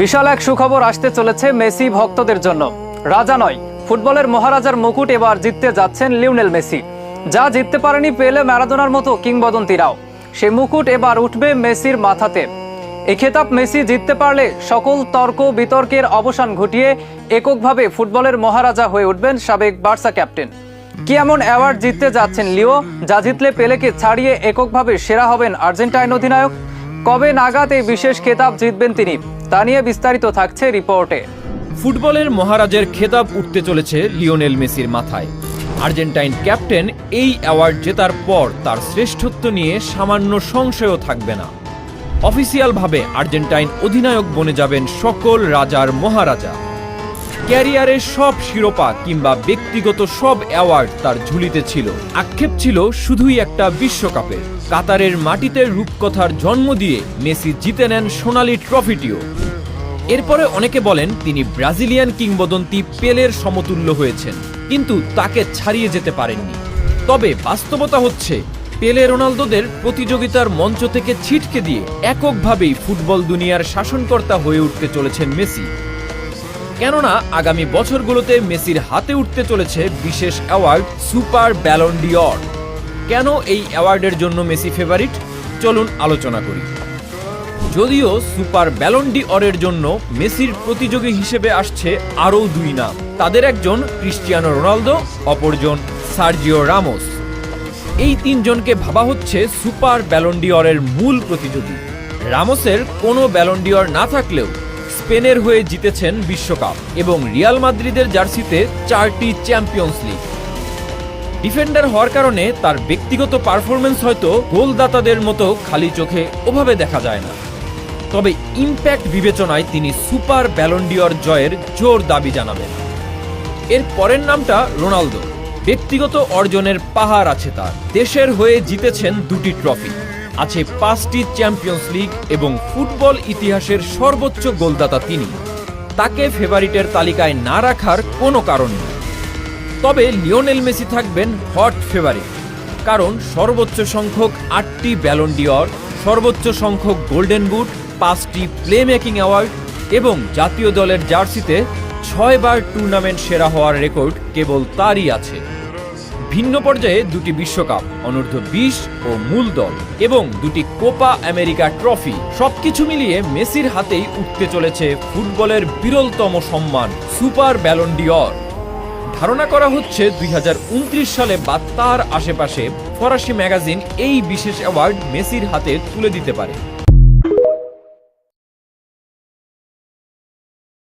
বিশাল এক সুখবর আসতে চলেছে মেসি ভক্তদের জন্য। রাজা নয়, ফুটবলের মহারাজার মুকুট এবার জিততে যাচ্ছেন লিওনেল মেসি। যা জিততে পারেনি পেলে, ম্যারাডোনার মতো কিংবদন্তিরাও, সেই মুকুট এবার উঠবে মেসির মাথাতে। এই খেতাব মেসি জিততে পারলে সকল তর্ক বিতর্কের অবসান ঘটিয়ে এককভাবে ফুটবলের মহারাজা হয়ে উঠবেন সাবেক বার্সা ক্যাপ্টেন। কি এমন অ্যাওয়ার্ড জিততে যাচ্ছেন লিও, যা জিতলে পেলেকে ছাড়িয়ে এককভাবে সেরা হবেন আর্জেন্টাইন অধিনায়ক? কবে নাগাদ এই বিশেষ খেতাব জিতবেন তিনি, তা নিয়ে বিস্তারিত থাকছে রিপোর্টে। ফুটবলের মহারাজের খেতাব উঠতে চলেছে লিওনেল মেসির মাথায়। আর্জেন্টাইন ক্যাপ্টেন এই অ্যাওয়ার্ড জেতার পর তার শ্রেষ্ঠত্ব নিয়ে সামান্য সংশয়ও থাকবে না। অফিসিয়ালভাবে আর্জেন্টাইন অধিনায়ক বনে যাবেন সকল রাজার মহারাজা। ক্যারিয়ারের সব শিরোপা কিংবা ব্যক্তিগত সব অ্যাওয়ার্ড তার ঝুলিতে ছিল। আক্ষেপ ছিল শুধুই একটা বিশ্বকাপের। কাতারের মাটিতে রূপকথার জন্ম দিয়ে মেসি জিতে নেন সোনালি ট্রফিটিও। এরপরে অনেকে বলেন তিনি ব্রাজিলিয়ান কিংবদন্তি পেলের সমতুল্য হয়েছেন, কিন্তু তাকে ছাড়িয়ে যেতে পারেননি। তবে বাস্তবতা হচ্ছে, পেলে রোনালদোদের প্রতিযোগিতার মঞ্চ থেকে ছিটকে দিয়ে এককভাবেই ফুটবল দুনিয়ার শাসনকর্তা হয়ে উঠতে চলেছেন মেসি। কেননা আগামী বছরগুলোতে মেসির হাতে উঠতে চলেছে বিশেষ অ্যাওয়ার্ড সুপার ব্যালন ডি'অর। কেন এই অ্যাওয়ার্ডের জন্য মেসি ফেভারিট, চলুন আলোচনা করি। যদিও সুপার ব্যালন ডি'অরের জন্য মেসির প্রতিযোগী হিসেবে আসছে আরও দুই নাম। তাদের একজন ক্রিস্টিয়ানো রোনালদো, অপরজন সার্জিও রামোস। এই তিনজনকে ভাবা হচ্ছে সুপার ব্যালন ডি'অরের মূল প্রতিযোগী। রামোসের কোনো ব্যালন ডি'অর না থাকলেও স্পেনের হয়ে জিতেছেন বিশ্বকাপ এবং রিয়াল মাদ্রিদের জার্সিতে 4টি চ্যাম্পিয়ন্স লিগ। ডিফেন্ডার হওয়ার কারণে তার ব্যক্তিগত পারফরমেন্স হয়তো গোলদাতাদের মতো খালি চোখে ওভাবে দেখা যায় না। তবে ইম্প্যাক্ট বিবেচনায় তিনি সুপার ব্যালন ডি'অর জয়ের জোর দাবি জানাবেন। এর পরের নামটা রোনালদো। ব্যক্তিগত অর্জনের পাহাড় আছে তার। দেশের হয়ে জিতেছেন 2টি ট্রফি, আছে 5টি চ্যাম্পিয়ন্স লিগ এবং ফুটবল ইতিহাসের সর্বোচ্চ গোলদাতা তিনি। তাকে ফেভারিটের তালিকায় না রাখার কোনো কারণ নেই। তবে লিওনেল মেসি থাকবেন হট ফেভারিট, কারণ সর্বোচ্চ সংখ্যক 8টি ব্যালন ডি'অর, সর্বোচ্চ সংখ্যক গোল্ডেন বুট, 5টি প্লে মেকিং অ্যাওয়ার্ড এবং জাতীয় দলের জার্সিতে 6 বার টুর্নামেন্ট সেরা হওয়ার রেকর্ড কেবল তারই আছে। ভিন্ন পর্যায়ে 2টি বিশ্বকাপ, অনূর্ধ্ব 20 ও মূল দল এবং 2টি কোপা আমেরিকা ট্রফি, সবকিছু মিলিয়ে মেসির হাতেই উঠতে চলেছে ফুটবলের বিরলতম সম্মান সুপার ব্যালন ডি'অর। ধারণা করা হচ্ছে 2029 সালে বা তার আশেপাশে ফরাসি ম্যাগাজিন এই বিশেষ অ্যাওয়ার্ড মেসির হাতে তুলে দিতে পারে।